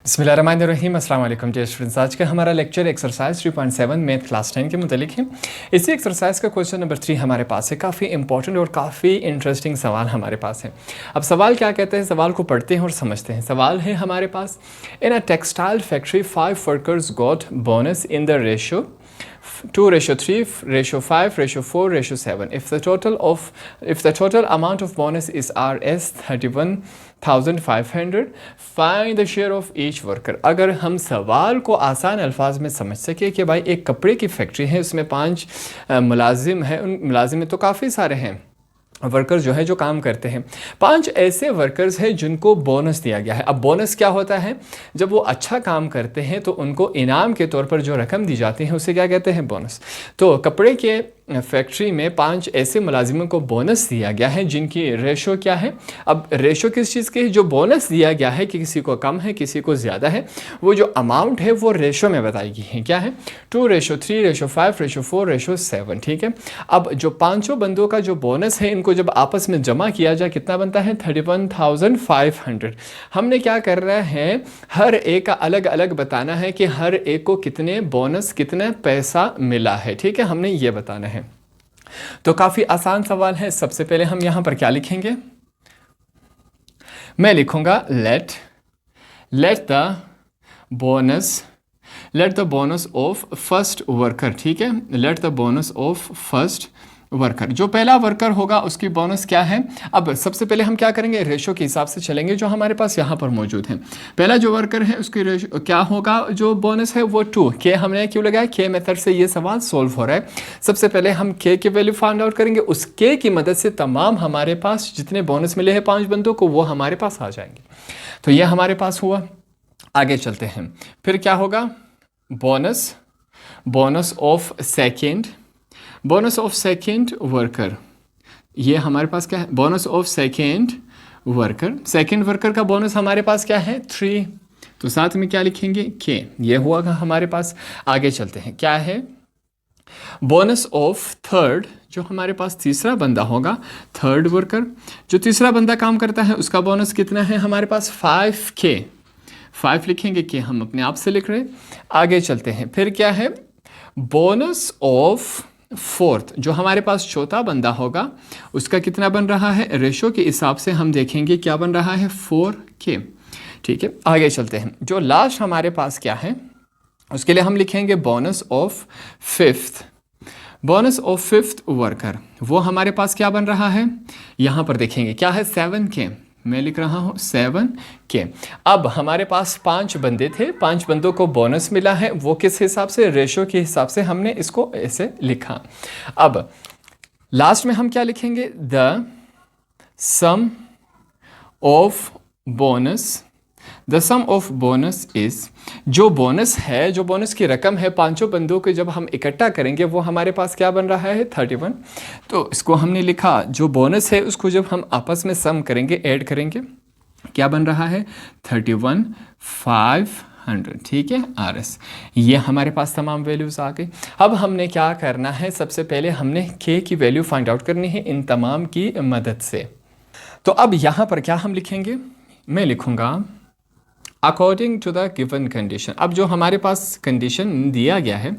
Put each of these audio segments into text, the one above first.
बिस्मिल्लाहिर्रहमानिर्रहीम अस्सलाम वालेकुम डियर स्टूडेंट्स। आज का हमारा लेक्चर एक्सरसाइज 3.7 मैथ क्लास 10 के मुतालिक है। इसी एक्सरसाइज का क्वेश्चन नंबर 3 हमारे पास है। काफ़ी इंपॉर्टेंट और काफ़ी इंटरेस्टिंग सवाल हमारे पास है। अब सवाल क्या कहते हैं, सवाल को पढ़ते हैं और समझते हैं। सवाल है हमारे पास, in a textile factory 5 workers got bonus in the ratio 2:3:5:4:7. If the total amount of bonus is Rs 31,500, find the share of each worker. अगर हम सवाल को आसान अल्फाज में समझ सके कि भाई एक कपड़े की फैक्ट्री है, उसमें 5 मुलाजिम हैं, उन मुलाजिम में तो काफ़ी सारे हैं वर्कर्स जो है जो काम करते हैं। 5 ऐसे वर्कर्स हैं जिनको बोनस दिया गया है। अब बोनस क्या होता है, जब वो अच्छा काम करते हैं तो उनको इनाम के तौर पर जो रकम दी जाती है उसे क्या कहते हैं, बोनस। तो कपड़े के फैक्ट्री में 5 ऐसे मुलाजिमों को बोनस दिया गया है जिनकी रेशो क्या है। अब रेशो किस चीज़ की है, जो बोनस दिया गया है कि किसी को कम है किसी को ज़्यादा है, वो जो अमाउंट है वो रेशो में बताई गई है। क्या है, 2:3:5:4:7। ठीक है। अब जो 5 बंदों का जो बोनस है, इनको जब आपस में जमा किया जाए कितना बनता है, 31,500। हमने क्या करना है, हर एक का अलग अलग बताना है कि हर एक को कितने बोनस कितना पैसा मिला है। ठीक है, हमने ये बताना है। तो काफ़ी आसान सवाल है। सबसे पहले हम यहां पर क्या लिखेंगे, मैं लिखूंगा let the bonus of first worker. ठीक है, let the bonus of first worker, जो पहला वर्कर होगा उसकी बोनस क्या है। अब सबसे पहले हम क्या करेंगे, रेशो के हिसाब से चलेंगे जो हमारे पास यहाँ पर मौजूद है। पहला जो वर्कर है उसकी रेशो क्या होगा, जो बोनस है वो 2 के। हमने क्यों लगाया, के मेथड से ये सवाल सोल्व हो रहा है। सबसे पहले हम के की वैल्यू फाइंड आउट करेंगे, उस के की मदद से तमाम हमारे पास जितने बोनस मिले हैं 5 बंदों को वो हमारे पास आ जाएंगे। तो ये हमारे पास हुआ। आगे चलते हैं, फिर क्या होगा, बोनस ऑफ सेकेंड वर्कर। ये हमारे पास क्या है, बोनस ऑफ सेकेंड वर्कर का बोनस हमारे पास क्या है, 3। तो साथ में क्या लिखेंगे, के। ये हुआ हमारे पास। आगे चलते हैं, क्या है, बोनस ऑफ थर्ड, जो हमारे पास तीसरा बंदा होगा, थर्ड वर्कर, जो तीसरा बंदा काम करता है उसका बोनस कितना है हमारे पास, 5K। 5 लिखेंगे, के हम अपने आप से लिख रहे हैं। आगे चलते हैं, फिर क्या है, बोनस ऑफ फोर्थ, जो हमारे पास चौथा बंदा होगा उसका कितना बन रहा है, रेशो के हिसाब से हम देखेंगे क्या बन रहा है, 4K। ठीक है, आगे चलते हैं, जो लास्ट हमारे पास क्या है उसके लिए हम लिखेंगे बोनस ऑफ फिफ्थ वर्कर। वो हमारे पास क्या बन रहा है, यहाँ पर देखेंगे क्या है, 7K। मैं लिख रहा हूँ 7K। अब हमारे पास 5 बंदे थे, 5 बंदों को बोनस मिला है, वो किस हिसाब से, रेशो के हिसाब से हमने इसको ऐसे लिखा। अब लास्ट में हम क्या लिखेंगे, the sum of bonus is, जो बोनस है, जो बोनस की रकम है 5 बंदों को जब हम इकट्ठा करेंगे वो हमारे पास क्या बन रहा है, 31। तो इसको हमने लिखा, जो बोनस है उसको जब हम आपस में सम करेंगे, ऐड करेंगे, क्या बन रहा है, 31,500। ठीक है, RS। ये हमारे पास तमाम वैल्यूज़ आ गई। अब हमने क्या करना है, सबसे पहले हमने के की वैल्यू फाइंड आउट करनी है इन तमाम की मदद से। तो अब यहाँ पर क्या हम लिखेंगे, मैं लिखूँगा according to the given condition. अब जो हमारे पास कंडीशन दिया गया है,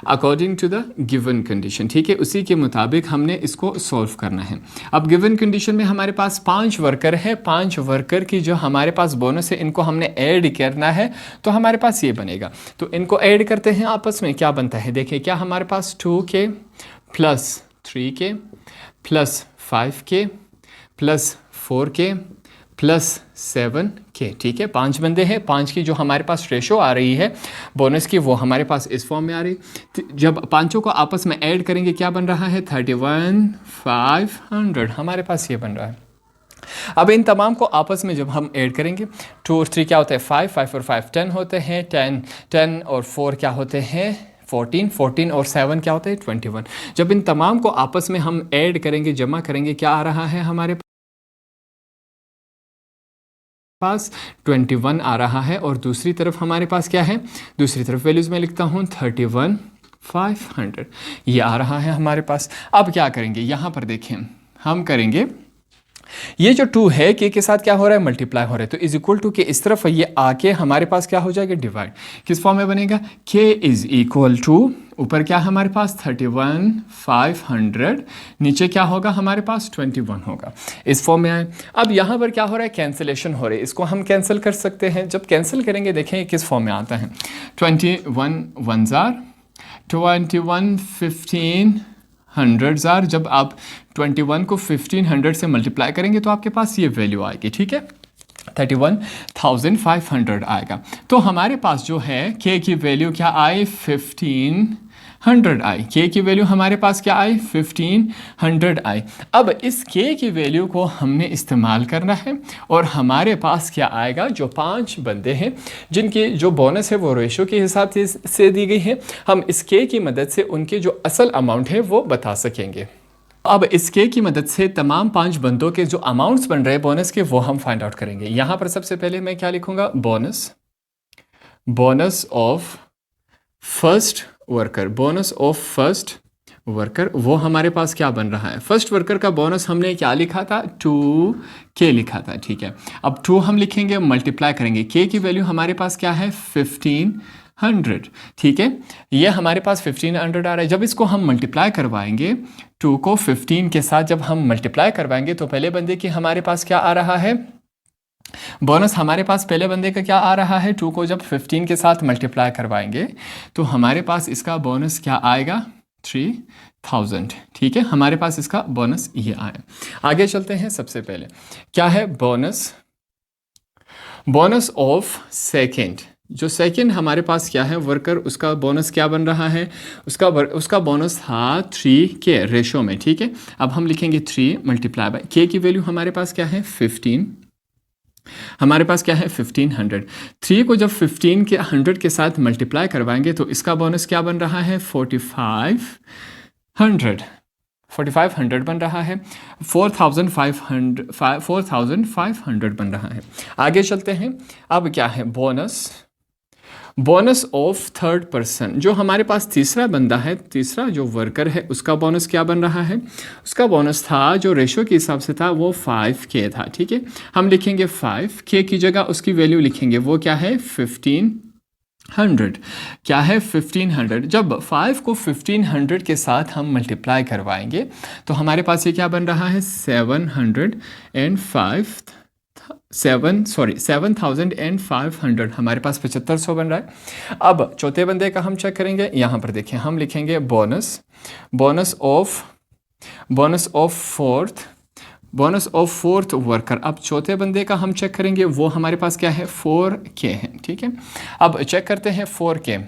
according to the given condition, ठीक है, उसी के मुताबिक हमने इसको सॉल्व करना है। अब गिवन कंडीशन में हमारे पास 5 वर्कर है, 5 वर्कर की जो हमारे पास बोनस है इनको हमने ऐड करना है, तो हमारे पास ये बनेगा। तो इनको ऐड करते हैं आपस में, क्या बनता है, देखिए क्या हमारे पास 2K plus 3K plus 5K plus 4K plus 7K। ठीक है, 5 बंदे हैं, 5 की जो हमारे पास रेशो आ रही है बोनस की वो हमारे पास इस फॉर्म में आ रही। जब 5 को आपस में ऐड करेंगे क्या बन रहा है, 31,500 हमारे पास ये बन रहा है। अब इन तमाम को आपस में जब हम ऐड करेंगे, 2 और 3 क्या होता है, 5, 5 और 5 10 होते हैं, 10 और 4 क्या होते हैं, 14 और 7 क्या होता है, 21। जब इन तमाम को आपस में हम ऐड करेंगे, जमा करेंगे, क्या आ रहा है हमारे पास, 21 आ रहा है। और दूसरी तरफ हमारे पास क्या है, दूसरी तरफ वैल्यूज़ में लिखता हूँ 31,500 ये आ रहा है हमारे पास। अब क्या करेंगे, यहाँ पर देखें, हम करेंगे ये जो 2 है के साथ क्या हो रहा है, मल्टीप्लाई हो रहा है, तो इज इक्वल टू के इस तरफ ये आके हमारे पास क्या हो जाएगा, डिवाइड। किस फॉर्म में बनेगा, के इज इक्वल टू, ऊपर क्या है हमारे पास 31,500, नीचे क्या होगा हमारे पास 21 होगा, इस फॉर्म में आए। अब यहाँ पर क्या हो रहा है, कैंसिलेशन हो रही है, इसको हम कैंसिल कर सकते हैं। जब कैंसिल करेंगे देखें किस फॉर्म में आता है, 21 1 21 1500, जब आप 21 को 1500 से मल्टीप्लाई करेंगे तो आपके पास ये वैल्यू आएगी, ठीक है, 31,500 आएगा। तो हमारे पास जो है के की वैल्यू क्या आई, 1500 आई, के की वैल्यू हमारे पास क्या आई, 1500 आई। अब इस के की वैल्यू को हमने इस्तेमाल करना है और हमारे पास क्या आएगा, जो 5 बंदे हैं जिनकी जो बोनस है वो रेशो के हिसाब से दी गई है, हम इस के की मदद से उनके जो असल अमाउंट है वो बता सकेंगे। अब इस के की मदद से तमाम 5 बंदों के जो अमाउंट्स बन रहे हैं बोनस के वो हम फाइंड आउट करेंगे। यहाँ पर सबसे पहले मैं क्या लिखूंगा, bonus of first worker, bonus of first worker, वो हमारे पास क्या बन रहा है, फर्स्ट वर्कर का बोनस हमने क्या लिखा था, 2K लिखा था, ठीक है। अब 2 हम लिखेंगे, मल्टीप्लाई करेंगे, के की वैल्यू हमारे पास क्या है, 1500, ठीक है, ये हमारे पास 1500 आ रहा है। जब इसको हम मल्टीप्लाई करवाएंगे, 2 को 15 के साथ जब हम मल्टीप्लाई करवाएंगे तो पहले बंदे की हमारे पास क्या आ रहा है, बोनस हमारे पास पहले बंदे का क्या आ रहा है, 2 को जब 15 के साथ मल्टीप्लाई करवाएंगे तो हमारे पास इसका बोनस क्या आएगा, 3000, ठीक है, हमारे पास इसका बोनस ये आया। आगे चलते हैं, सबसे पहले क्या है, बोनस ऑफ सेकेंड, जो सेकेंड हमारे पास क्या है वर्कर, उसका बोनस क्या बन रहा है, उसका बोनस था 3K रेशो में, ठीक है। अब हम लिखेंगे 3 मल्टीप्लाई बाय के की वैल्यू हमारे पास क्या है, 15, हमारे पास क्या है 1500। 3 को जब 15 के 100 के साथ मल्टीप्लाई करवाएंगे तो इसका बोनस क्या बन रहा है, 4500 बन रहा है, 4500 बन रहा है। आगे चलते हैं, अब क्या है, बोनस ऑफ थर्ड पर्सन, जो हमारे पास तीसरा बंदा है, तीसरा जो वर्कर है, उसका बोनस क्या बन रहा है, उसका बोनस था जो रेशो के हिसाब से था वो 5K था, ठीक है। हम लिखेंगे 5K की जगह उसकी वैल्यू लिखेंगे, वो क्या है 1500, क्या है 1500। जब 5 को 1500 के साथ हम मल्टीप्लाई करवाएंगे तो हमारे पास ये क्या बन रहा है, 7,500, हमारे पास 7500 बन रहा है। अब चौथे बंदे का हम चेक करेंगे, यहाँ पर देखें, हम लिखेंगे बोनस ऑफ फोर्थ वर्कर। अब चौथे बंदे का हम चेक करेंगे, वो हमारे पास क्या है, 4K है, ठीक है। अब चेक करते हैं 4K,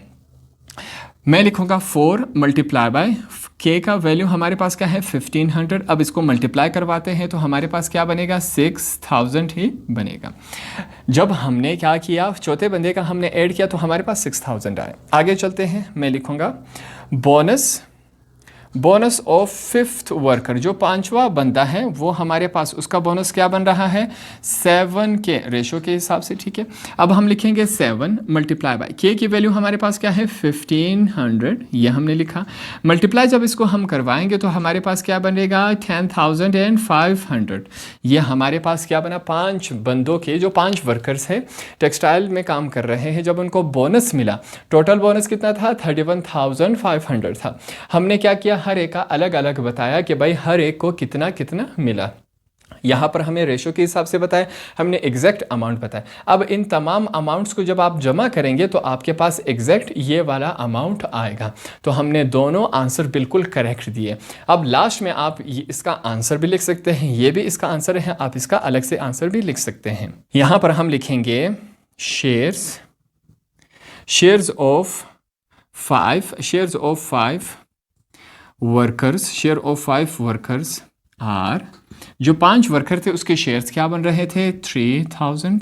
मैं लिखूंगा 4 मल्टीप्लाई बाय के का वैल्यू हमारे पास क्या है 1500। अब इसको मल्टीप्लाई करवाते हैं तो हमारे पास क्या बनेगा, 6000 ही बनेगा। जब हमने क्या किया, चौथे बंदे का हमने ऐड किया तो हमारे पास 6000 आए। आगे चलते हैं, मैं लिखूंगा बोनस ऑफ फिफ्थ वर्कर, जो 5वां बंदा है वो हमारे पास, उसका बोनस क्या बन रहा है, 7K रेशो के हिसाब से, ठीक है। अब हम लिखेंगे 7 मल्टीप्लाई बाय के की वैल्यू हमारे पास क्या है 1500, ये हमने लिखा। मल्टीप्लाई जब इसको हम करवाएंगे तो हमारे पास क्या बनेगा 10,500, ये हमारे पास क्या बना, 5 बंदों के, जो 5 वर्कर्स हैं टेक्सटाइल में काम कर रहे हैं, जब उनको बोनस मिला, टोटल बोनस कितना था 31,500 था। हमने क्या किया, हर एक का अलग अलग बताया कि भाई हर एक को कितना कितना मिला। यहाँ पर हमें रेशो के हिसाब से बताया, हमने एग्जैक्ट अमाउंट बताया। अब इन तमाम अमाउंट्स को जब आप जमा करेंगे तो आपके पास एग्जैक्ट ये वाला अमाउंट आएगा। तो हमने दोनों आंसर बिल्कुल करेक्ट दिए। अब लास्ट में आप इसका आंसर भी लिख सकते हैं, ये भी इसका आंसर है, आप इसका अलग से आंसर भी लिख सकते हैं। यहाँ पर हम लिखेंगे shares of 5 workers, share of 5 workers are, जो 5 वर्कर थे उसके शेयर्स क्या बन रहे थे 3000,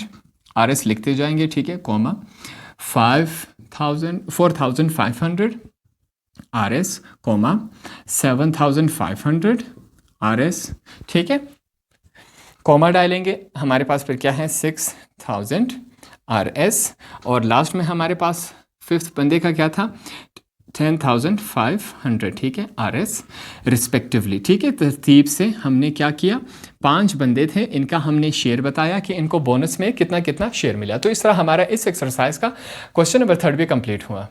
RS लिखते जाएंगे, ठीक है, कॉमा 4,500 RS, कॉमा 7,500 RS, ठीक है, कॉमा डालेंगे, हमारे पास फिर क्या है 6,000 RS, और लास्ट में हमारे पास फिफ्थ बंदे का क्या था 10,500, ठीक है, RS रिस्पेक्टिवली, ठीक है। तरतीब से हमने क्या किया, 5 बंदे थे, इनका हमने शेयर बताया कि इनको बोनस में कितना कितना शेयर मिला। तो इस तरह हमारा इस एक्सरसाइज का क्वेश्चन नंबर 3 भी कंप्लीट हुआ।